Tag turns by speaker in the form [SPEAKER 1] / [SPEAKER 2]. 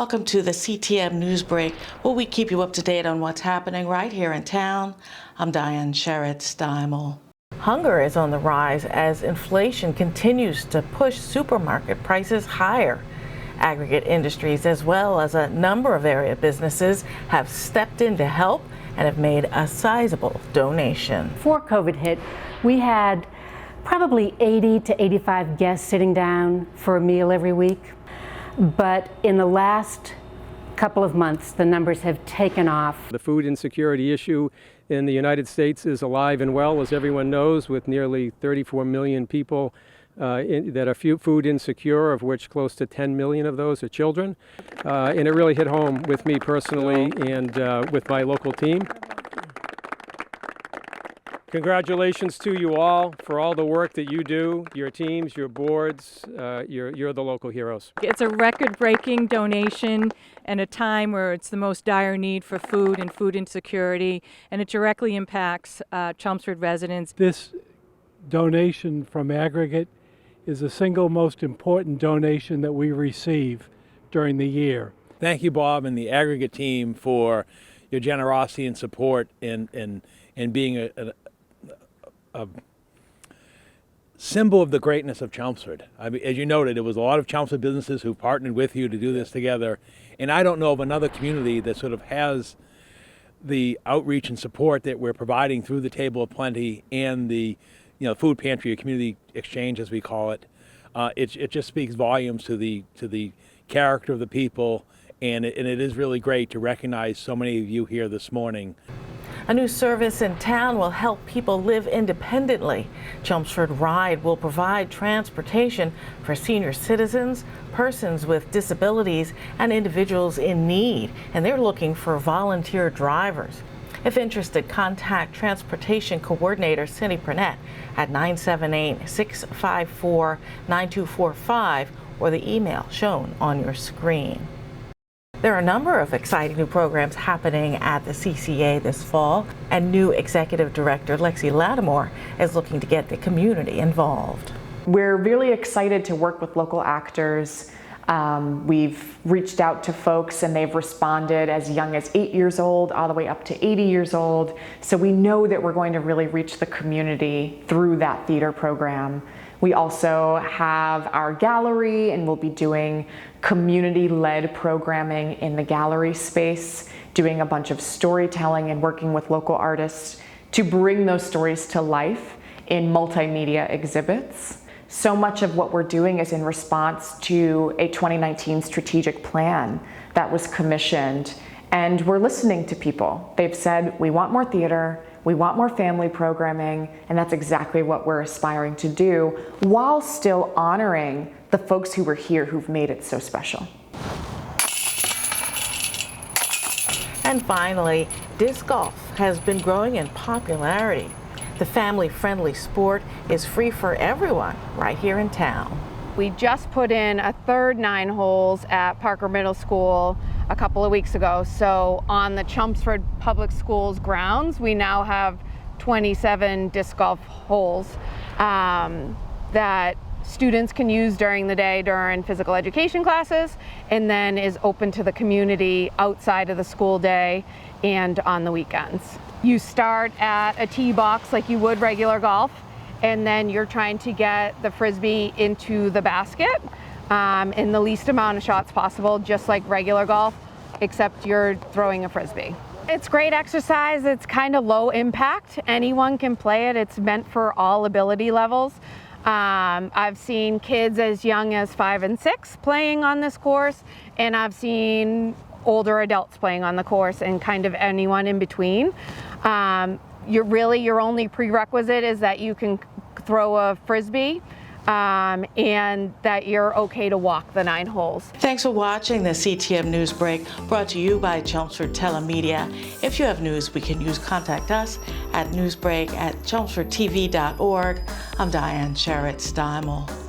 [SPEAKER 1] Welcome to the CTM NewsBreak, where we keep you up to date on what's happening right here in town. I'm Diane Sherritt-Steimel. Hunger is on the rise as inflation continues to push supermarket prices higher. Aggregate Industries, as well as a number of area businesses, have stepped in to help and have made a sizable donation.
[SPEAKER 2] Before COVID hit, we had probably 80 to 85 guests sitting down for a meal every week. But in the last couple of months, the numbers have taken off.
[SPEAKER 3] The food insecurity issue in the United States is alive and well, as everyone knows, with nearly 34 million people that are food insecure, of which close to 10 million of those are children. And it really hit home with me personally and with my local team. Congratulations to you all for all the work that you do, your teams, your boards. You're the local heroes.
[SPEAKER 4] It's a record-breaking donation and a time where it's the most dire need for food and food insecurity, and it directly impacts Chelmsford residents.
[SPEAKER 5] This donation from Aggregate is the single most important donation that we receive during the year.
[SPEAKER 6] Thank you, Bob, and the Aggregate team for your generosity and support in being a symbol of the greatness of Chelmsford. I mean, as you noted, it was a lot of Chelmsford businesses who partnered with you to do this together, and I don't know of another community that sort of has the outreach and support that we're providing through the Table of Plenty and the food pantry, or community exchange as we call it. It just speaks volumes to the character of the people, and it is really great to recognize so many of you here this morning.
[SPEAKER 1] A new service in town will help people live independently. Chelmsford Ride will provide transportation for senior citizens, persons with disabilities, and individuals in need, and they're looking for volunteer drivers. If interested, contact Transportation Coordinator Cindy Purnett at 978-654-9245 or the email shown on your screen. There are a number of exciting new programs happening at the CCA this fall, and new Executive Director Lexi Lattimore is looking to get the community involved.
[SPEAKER 7] We're really excited to work with local actors. We've reached out to folks and they've responded as young as 8 years old all the way up to 80 years old. So we know that we're going to really reach the community through that theater program. We also have our gallery, and we'll be doing community-led programming in the gallery space, doing a bunch of storytelling and working with local artists to bring those stories to life in multimedia exhibits. So much of what we're doing is in response to a 2019 strategic plan that was commissioned, and we're listening to people. They've said, we want more theater, we want more family programming, and that's exactly what we're aspiring to do, while still honoring the folks who were here who've made it so special.
[SPEAKER 1] And finally, disc golf has been growing in popularity. The family-friendly sport is free for everyone right here in town.
[SPEAKER 8] We just put in a third 9 holes at Parker Middle School a couple of weeks ago. So on the Chelmsford Public Schools grounds, we now have 27 disc golf holes that students can use during the day during physical education classes, and then is open to the community outside of the school day and on the weekends. You start at a tee box like you would regular golf, and then you're trying to get the frisbee into the basket in the least amount of shots possible, just like regular golf, except you're throwing a frisbee. It's great exercise. It's kind of low impact. Anyone can play it. It's meant for all ability levels. I've seen kids as young as 5 and 6 playing on this course, and I've seen older adults playing on the course, and kind of anyone in between. Your only prerequisite is that you can throw a frisbee and that you're okay to walk the 9 holes.
[SPEAKER 1] Thanks for watching the CTM NewsBreak, brought to you by Chelmsford Telemedia. If you have news we can use, contact us at newsbreak@chelmsfordtv.org. I'm Diane Sherritt-Steimel.